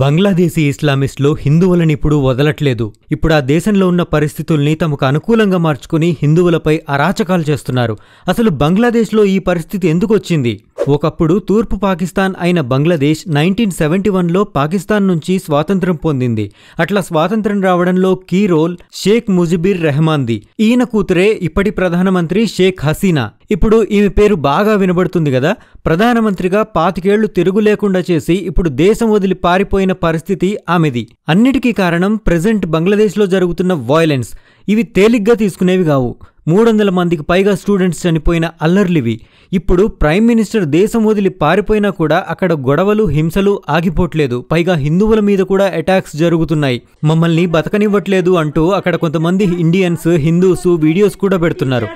బంగ్లాదేశీ ఇస్లామిస్టులు హిందువులను ఇప్పుడు వదలట్లేదు. ఇప్పుడు ఆ దేశంలో ఉన్న పరిస్థితుల్ని తమకు అనుకూలంగా మార్చుకుని హిందువులపై అరాచకాలు చేస్తున్నారు. అసలు బంగ్లాదేశ్లో ఈ పరిస్థితి ఎందుకు వచ్చింది? ఒకప్పుడు తూర్పు పాకిస్తాన్ అయిన బంగ్లాదేశ్ 1971లో పాకిస్తాన్ నుంచి స్వాతంత్ర్యం పొందింది. అట్లా స్వాతంత్ర్యం రావడంలో కీ రోల్ షేక్ ముజిబుర్ రెహమాన్ది. ఈయన కూతురే ఇప్పటి ప్రధానమంత్రి షేక్ హసీనా. ఇప్పుడు ఈమె పేరు బాగా వినబడుతుంది కదా. ప్రధానమంత్రిగా 25 ఏళ్లు తిరుగు లేకుండా చేసి ఇప్పుడు దేశం వదిలి పారిపోయిన పరిస్థితి ఆమెది. అన్నిటికీ కారణం ప్రెజెంట్ బంగ్లాదేశ్లో జరుగుతున్న వయలెన్స్. ఇవి తేలిగ్గా తీసుకునేవి కావు. 300 మందికి పైగా స్టూడెంట్స్ చనిపోయిన అల్లర్లివి. ఇప్పుడు ప్రైమ్ మినిస్టర్ దేశం వదిలి పారిపోయినా కూడా అక్కడ గొడవలు హింసలు ఆగిపోట్లేదు. పైగా హిందువుల మీద కూడా అటాక్స్ జరుగుతున్నాయి. మమ్మల్ని బతకనివ్వట్లేదు అంటూ అక్కడ కొంతమంది ఇండియన్స్ హిందూస్ వీడియోస్ కూడా పెడుతున్నారు.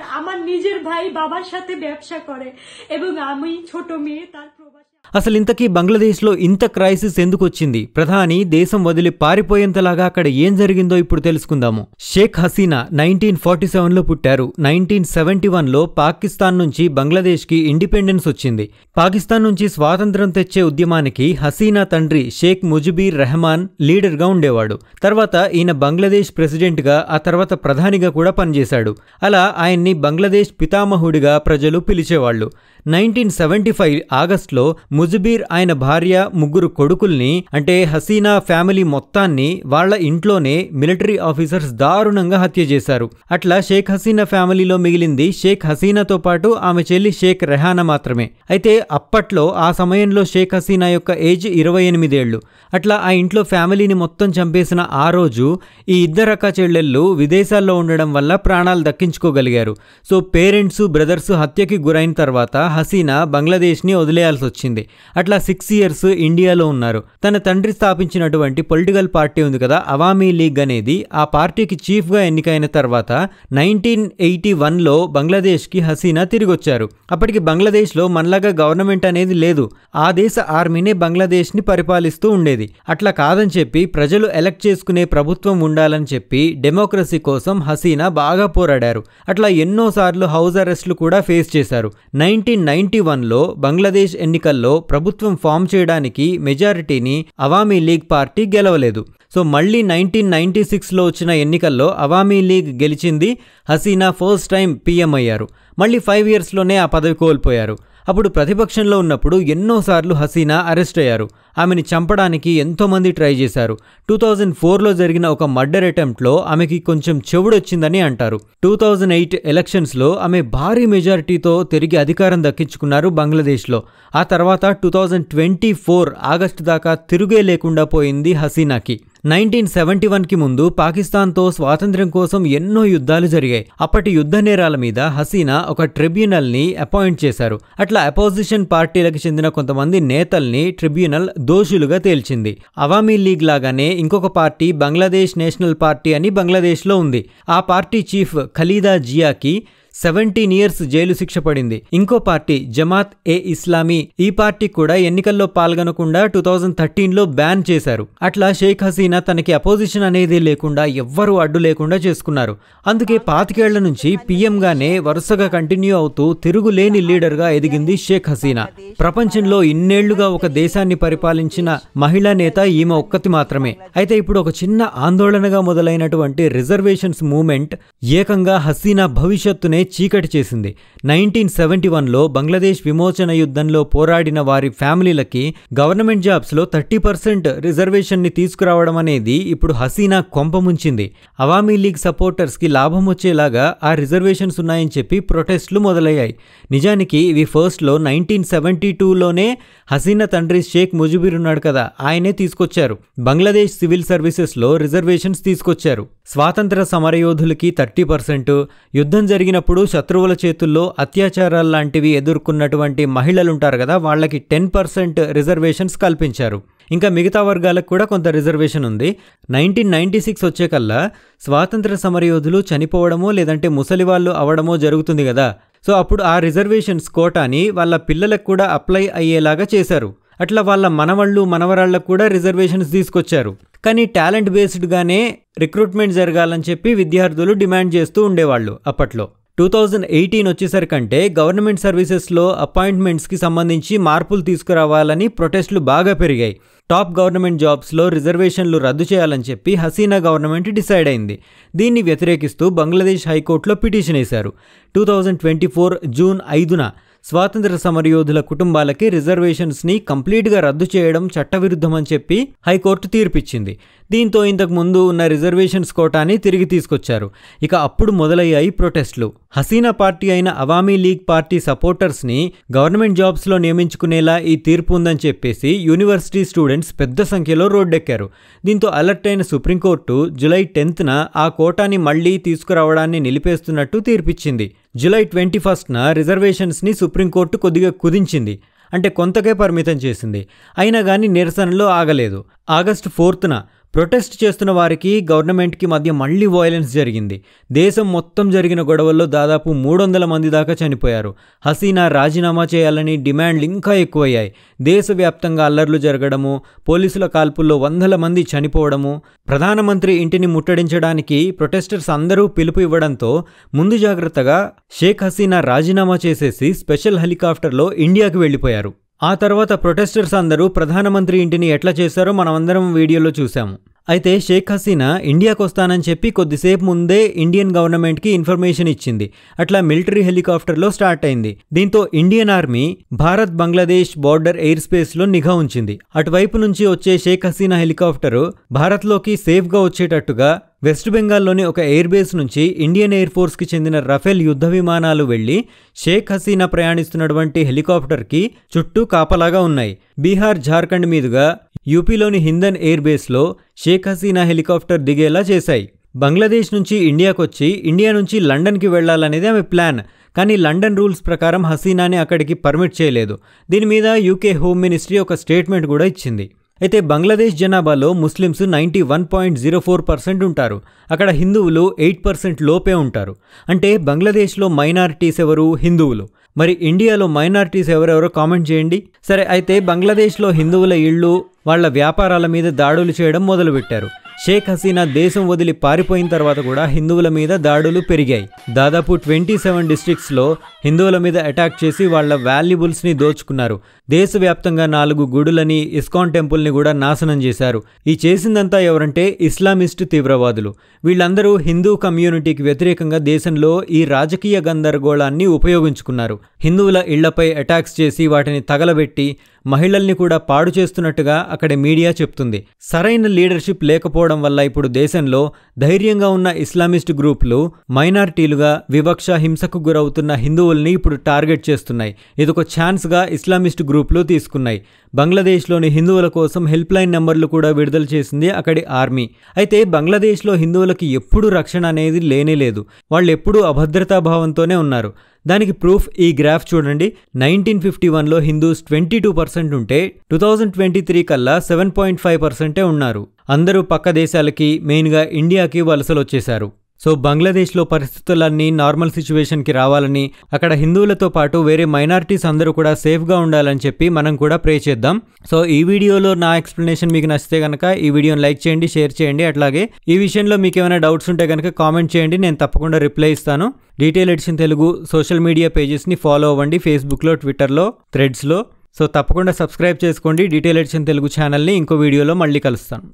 అసలు ఇంతకీ బంగ్లాదేశ్లో ఇంత క్రైసిస్ ఎందుకు వచ్చింది? ప్రధాని దేశం వదిలి పారిపోయేంతలాగా అక్కడ ఏం జరిగిందో ఇప్పుడు తెలుసుకుందాము. షేక్ హసీనా 1947లో పుట్టారు. 1971లో పాకిస్తాన్ నుంచి బంగ్లాదేశ్కి ఇండిపెండెన్స్ వచ్చింది. పాకిస్తాన్ నుంచి స్వాతంత్రం తెచ్చే ఉద్యమానికి హసీనా తండ్రి షేక్ ముజిబుర్ రెహమాన్ లీడర్గా ఉండేవాడు. తర్వాత ఈయన బంగ్లాదేశ్ ప్రెసిడెంట్గా, ఆ తర్వాత ప్రధానిగా కూడా పనిచేశాడు. అలా ఆయన్ని బంగ్లాదేశ్ పితామహుడిగా ప్రజలు పిలిచేవాళ్లు. 1975 ఆగస్టులో ముజిబుర్ ఆయన భార్య, 3 కొడుకుల్ని అంటే హసీనా ఫ్యామిలీ మొత్తాన్ని వాళ్ల ఇంట్లోనే మిలిటరీ ఆఫీసర్స్ దారుణంగా హత్య చేశారు. అట్లా షేక్ హసీనా ఫ్యామిలీలో మిగిలింది షేక్ హసీనాతో పాటు ఆమె చెల్లి షేక్ రెహానా మాత్రమే. అయితే అప్పట్లో ఆ సమయంలో షేక్ హసీనా యొక్క ఏజ్ 28 ఏళ్లు. అట్లా ఆ ఇంట్లో ఫ్యామిలీని మొత్తం చంపేసిన ఆ రోజు ఈ ఇద్దరు అక్క చెల్లెళ్ళు విదేశాల్లో ఉండడం వల్ల ప్రాణాలు దక్కించుకోగలిగారు. సో పేరెంట్స్, బ్రదర్స్ హత్యకి గురైన తర్వాత హసీనా బంగ్లాదేశ్ని వదిలేయాల్సి వచ్చింది. అట్లా 6 ఇయర్స్ ఇండియాలో ఉన్నారు. తన తండ్రి స్థాపించినటువంటి పొలిటికల్ పార్టీ ఉంది కదా, అవామీ లీగ్ అనేది, ఆ పార్టీకి చీఫ్గా ఎన్నికైన తర్వాత 1981లో బంగ్లాదేశ్కి హసీనా తిరిగొచ్చారు. అప్పటికి బంగ్లాదేశ్లో మనలాగా గవర్నమెంట్ అనేది లేదు. ఆ దేశ ఆర్మీనే బంగ్లాదేశ్ని పరిపాలిస్తూ ఉండేది. అట్లా కాదని చెప్పి ప్రజలు ఎలక్ట్ చేసుకునే ప్రభుత్వం ఉండాలని చెప్పి డెమోక్రసీ కోసం హసీనా బాగా పోరాడారు. అట్లా ఎన్నోసార్లు హౌస్ అరెస్టులు కూడా ఫేస్ చేశారు. 1991లో బంగ్లాదేశ్ ఎన్నికల్లో ప్రభుత్వం ఫామ్ చేయడానికి మెజారిటీని అవామీ లీగ్ పార్టీ గెలవలేదు. సో మళ్ళీ 1996లో వచ్చిన ఎన్నికల్లో అవామీ లీగ్ గెలిచింది. హసీనా ఫస్ట్ టైం పీఎం అయ్యారు. మళ్ళీ 5 ఇయర్స్లోనే ఆ పదవి కోల్పోయారు. అప్పుడు ప్రతిపక్షంలో ఉన్నప్పుడు ఎన్నోసార్లు హసీనా అరెస్ట్ అయ్యారు. ఆమెని చంపడానికి ఎంతోమంది ట్రై చేశారు. 2004లో జరిగిన ఒక మర్డర్ అటెంప్ట్లో ఆమెకి కొంచెం చెవుడొచ్చిందని అంటారు. 2008 ఎలక్షన్స్లో ఆమె భారీ మెజారిటీతో తిరిగి అధికారం దక్కించుకున్నారు బంగ్లాదేశ్లో. ఆ తర్వాత 2024 ఆగస్టు దాకా తిరుగే లేకుండా పోయింది హసీనాకి. 1971కి ముందు పాకిస్తాన్తో స్వాతంత్ర్యం కోసం ఎన్నో యుద్ధాలు జరిగాయి. అప్పటి యుద్ధ నేరాల మీద హసీనా ఒక ట్రిబ్యునల్ని అపాయింట్ చేశారు. అట్లా అపోజిషన్ పార్టీలకు చెందిన కొంతమంది నేతల్ని ట్రిబ్యునల్ దోషులుగా తేల్చింది. అవామీ లీగ్ లాగానే ఇంకొక పార్టీ బంగ్లాదేశ్ నేషనల్ పార్టీ అని బంగ్లాదేశ్లో ఉంది. ఆ పార్టీ చీఫ్ ఖలీదా జియాకి 17 ఇయర్స్ జైలు శిక్ష పడింది. ఇంకో పార్టీ జమాత్ ఏ ఇస్లామీ, ఈ పార్టీ కూడా ఎన్నికల్లో పాల్గొనకుండా 2013లో బ్యాన్ చేశారు. అట్లా షేక్ హసీనా తనకి అపోజిషన్ అనేది లేకుండా, ఎవ్వరూ అడ్డు లేకుండా చేసుకున్నారు. అందుకే 25 ఏళ్ల నుంచి పీఎంగానే వరుసగా కంటిన్యూ అవుతూ తిరుగులేని లీడర్గా ఎదిగింది షేక్ హసీనా. ప్రపంచంలో ఇన్నేళ్లుగా ఒక దేశాన్ని పరిపాలించిన మహిళా నేత ఈమె ఒక్కతి మాత్రమే. అయితే ఇప్పుడు ఒక చిన్న ఆందోళనగా మొదలైనటువంటి రిజర్వేషన్స్ మూవ్మెంట్ ఏకంగా హసీనా భవిష్యత్తునే చీకటి చేసింది. 1971లో బంగ్లాదేశ్ విమోచన యుద్ధంలో పోరాడిన వారి ఫ్యామిలీలకి గవర్నమెంట్ జాబ్స్లో 30% రిజర్వేషన్ని తీసుకురావడం అనేది ఇప్పుడు హసీనా కొంపముంచింది. అవామీ లీగ్ సపోర్టర్స్కి లాభం వచ్చేలాగా ఆ రిజర్వేషన్స్ ఉన్నాయని చెప్పి ప్రొటెస్టులు మొదలయ్యాయి. నిజానికి ఇవి ఫస్ట్లో 1972లోనే హసీనా తండ్రి షేక్ ముజిబుర్ ఉన్నాడు కదా, ఆయనే తీసుకొచ్చారు. బంగ్లాదేశ్ సివిల్ సర్వీసెస్లో రిజర్వేషన్స్ తీసుకొచ్చారు. స్వాతంత్ర సమరయోధులకి 30%, యుద్ధం జరిగినప్పుడు శత్రువుల చేతుల్లో అత్యాచారాలు లాంటివి ఎదుర్కొన్నటువంటి మహిళలుంటారు కదా, వాళ్ళకి 10% రిజర్వేషన్స్ కల్పించారు. ఇంకా మిగతా వర్గాలకు కూడా కొంత రిజర్వేషన్ ఉంది. 1996 వచ్చేకల్లా స్వాతంత్ర సమరయోధులు చనిపోవడమో లేదంటే ముసలివాళ్ళు అవడమో జరుగుతుంది కదా. సో అప్పుడు ఆ రిజర్వేషన్స్ కోటాని వాళ్ళ పిల్లలకు కూడా అప్లై అయ్యేలాగా చేశారు. అట్లా వాళ్ళ మనవళ్ళు మనవరాళ్లకు కూడా రిజర్వేషన్స్ తీసుకొచ్చారు. కానీ టాలెంట్ బేస్డ్గానే రిక్రూట్మెంట్ జరగాలని చెప్పి విద్యార్థులు డిమాండ్ చేస్తూ ఉండేవాళ్ళు అప్పట్లో. 2018 వచ్చేసరికంటే గవర్నమెంట్ సర్వీసెస్లో అపాయింట్మెంట్స్కి సంబంధించి మార్పులు తీసుకురావాలని ప్రొటెస్టులు బాగా పెరిగాయి. టాప్ గవర్నమెంట్ జాబ్స్లో రిజర్వేషన్లు రద్దు చేయాలని చెప్పి హసీనా గవర్నమెంట్ డిసైడ్ అయింది. దీన్ని వ్యతిరేకిస్తూ బంగ్లాదేశ్ హైకోర్టులో పిటిషన్ వేశారు. 2024 జూన్ 5న స్వాతంత్ర సమరయోధుల కుటుంబాలకి రిజర్వేషన్స్ని కంప్లీట్గా రద్దు చేయడం చట్టవిరుద్ధమని చెప్పి హైకోర్టు తీర్పిచ్చింది. దీంతో ఇంతకు ముందు ఉన్న రిజర్వేషన్స్ కోటాని తిరిగి తీసుకొచ్చారు. ఇక అప్పుడు మొదలయ్యాయి ప్రొటెస్టులు. హసీనా పార్టీ అయిన అవామీ లీగ్ పార్టీ సపోర్టర్స్ని గవర్నమెంట్ జాబ్స్లో నియమించుకునేలా ఈ తీర్పు ఉందని చెప్పేసి యూనివర్సిటీ స్టూడెంట్స్ పెద్ద సంఖ్యలో రోడ్డెక్కారు. దీంతో అలర్ట్ అయిన సుప్రీంకోర్టు జూలై 10న ఆ కోటాని మళ్లీ తీసుకురావడాన్ని నిలిపేస్తున్నట్టు తీర్పిచ్చింది. జూలై 21న రిజర్వేషన్స్ని సుప్రీంకోర్టు కొద్దిగా కుదించింది. అంటే కొంతకే పరిమితం చేసింది. అయినా కానీ నిరసనలో ఆగలేదు. ఆగస్టు 4న ప్రొటెస్ట్ చేస్తున్న వారికి గవర్నమెంట్కి మధ్య మళ్లీ వయలెన్స్ జరిగింది. దేశం మొత్తం జరిగిన గొడవల్లో దాదాపు 300 మంది దాకా చనిపోయారు. హసీనా రాజీనామా చేయాలని డిమాండ్లు ఇంకా ఎక్కువయ్యాయి. దేశవ్యాప్తంగా అల్లర్లు జరగడము, పోలీసుల కాల్పుల్లో 100 మంది చనిపోవడము, ప్రధానమంత్రి ఇంటిని ముట్టడించడానికి ప్రొటెస్టర్స్ అందరూ పిలుపు ఇవ్వడంతో ముందు జాగ్రత్తగా షేక్ హసీనా రాజీనామా చేసేసి స్పెషల్ హెలికాప్టర్లో ఇండియాకి వెళ్ళిపోయారు. ఆ తర్వాత ప్రొటెస్టర్స్ అందరూ ప్రధానమంత్రి ఇంటిని ఎట్లా చేశారో మనమందరం వీడియోలో చూసాము. అయితే షేక్ హసీనా ఇండియాకు వస్తానని చెప్పి కొద్దిసేపు ముందే ఇండియన్ గవర్నమెంట్కి ఇన్ఫర్మేషన్ ఇచ్చింది. అట్లా మిలిటరీ హెలికాప్టర్లో స్టార్ట్ అయింది. దీంతో Indian army Bharat Bangladesh border air స్పేస్లో నిఘా ఉంచింది. అటువైపు నుంచి వచ్చే షేక్ హసీనా హెలికాప్టరు భారత్లోకి సేఫ్గా వచ్చేటట్టుగా వెస్ట్ బెంగాల్లోని ఒక ఎయిర్ బేస్ నుంచి ఇండియన్ ఎయిర్ ఫోర్స్కి చెందిన రఫేల్ యుద్ధ విమానాలు వెళ్లి షేక్ హసీనా ప్రయాణిస్తున్నటువంటి హెలికాప్టర్కి చుట్టూ కాపలాగా ఉన్నాయి. బీహార్, జార్ఖండ్ మీదుగా యూపీలోని హిందన్ ఎయిర్ బేస్లో షేక్ హసీనా హెలికాప్టర్ దిగేలా చేశాయి. బంగ్లాదేశ్ నుంచి ఇండియాకొచ్చి ఇండియా నుంచి లండన్కి వెళ్లాలనేది ఆమె ప్లాన్. కానీ లండన్ రూల్స్ ప్రకారం హసీనాని అక్కడికి పర్మిట్ చేయలేదు. దీని మీద యూకే హోమ్ మినిస్ట్రీ ఒక స్టేట్మెంట్ కూడా ఇచ్చింది. అయితే బంగ్లాదేశ్ జనాభాలో ముస్లిమ్స్ 91.04% ఉంటారు. అక్కడ హిందువులు 8% లోపే ఉంటారు. అంటే బంగ్లాదేశ్లో మైనారిటీస్ ఎవరు? హిందువులు. మరి ఇండియాలో మైనారిటీస్ ఎవరెవరో కామెంట్ చేయండి. సరే, అయితే బంగ్లాదేశ్లో హిందువుల ఇళ్ళు, వాళ్ల వ్యాపారాల మీద దాడులు చేయడం మొదలుపెట్టారు. షేక్ హసీనా దేశం వదిలి పారిపోయిన తర్వాత కూడా హిందువుల మీద దాడులు పెరిగాయి. దాదాపు 27 డిస్ట్రిక్ట్స్లో హిందువుల మీద అటాక్ చేసి వాళ్ల వాల్యుబుల్స్ని దోచుకున్నారు. దేశవ్యాప్తంగా 4 గుడులని, ఇస్కాన్ టెంపుల్ని కూడా నాశనం చేశారు. ఈ చేసిందంతా ఎవరంటే ఇస్లామిస్ట్ తీవ్రవాదులు. వీళ్ళందరూ హిందూ కమ్యూనిటీకి వ్యతిరేకంగా దేశంలో ఈ రాజకీయ గందరగోళాన్ని ఉపయోగించుకున్నారు. హిందువుల ఇళ్లపై అటాక్స్ చేసి వాటిని తగలబెట్టి మహిళల్ని కూడా పాడు చేస్తున్నట్టుగా అక్కడ మీడియా చెప్తుంది. సరైన లీడర్షిప్ లేకపోవడం వల్ల ఇప్పుడు దేశంలో ధైర్యంగా ఉన్న ఇస్లామిస్ట్ గ్రూపులు మైనారిటీలుగా వివక్ష, హింసకు గురవుతున్న హిందువుల్ని ఇప్పుడు టార్గెట్ చేస్తున్నాయి. ఇదొక ఛాన్స్గా ఇస్లామిస్ట్ గ్రూపులు తీసుకున్నాయి. బంగ్లాదేశ్లోని హిందువుల కోసం హెల్ప్ లైన్ నెంబర్లు కూడా విడుదల చేసింది అక్కడి ఆర్మీ. అయితే బంగ్లాదేశ్లో హిందువులకి ఎప్పుడూ రక్షణ అనేది లేనేలేదు. వాళ్ళు ఎప్పుడూ అభద్రతాభావంతోనే ఉన్నారు. దానికి ప్రూఫ్ ఈ గ్రాఫ్ చూడండి. 1951లో హిందూస్ 22% ఉంటే 2023 కల్లా 7.5% ఉన్నారు. అందరూ పక్క దేశాలకి, మెయిన్గా ఇండియాకి వలసలు వచ్చేశారు. సో బంగ్లాదేశ్లో పరిస్థితులన్నీ నార్మల్ సిచ్యువేషన్కి రావాలని, అక్కడ హిందువులతో పాటు వేరే మైనారిటీస్ అందరూ కూడా సేఫ్గా ఉండాలని చెప్పి మనం కూడా ప్రే చేద్దాం. సో ఈ వీడియోలో నా ఎక్స్ప్లెనేషన్ మీకు నచ్చితే కనుక ఈ వీడియోని లైక్ చేయండి, షేర్ చేయండి. అట్లాగే ఈ విషయంలో మీకు ఏమైనా డౌట్స్ ఉంటే కనుక కామెంట్ చేయండి, నేను తప్పకుండా రిప్లై ఇస్తాను. Detail edition Telugu social media పేజెస్ని ఫాలో అవ్వండి, ఫేస్బుక్లో, ట్విట్టర్లో, థ్రెడ్స్లో. సో తప్పకుండా సబ్స్క్రైబ్ చేసుకోండి డీటెయిల్ ఎడిషన్ తెలుగు ఛానల్ని. ఇంకో వీడియోలో మళ్ళీ కలుస్తాను.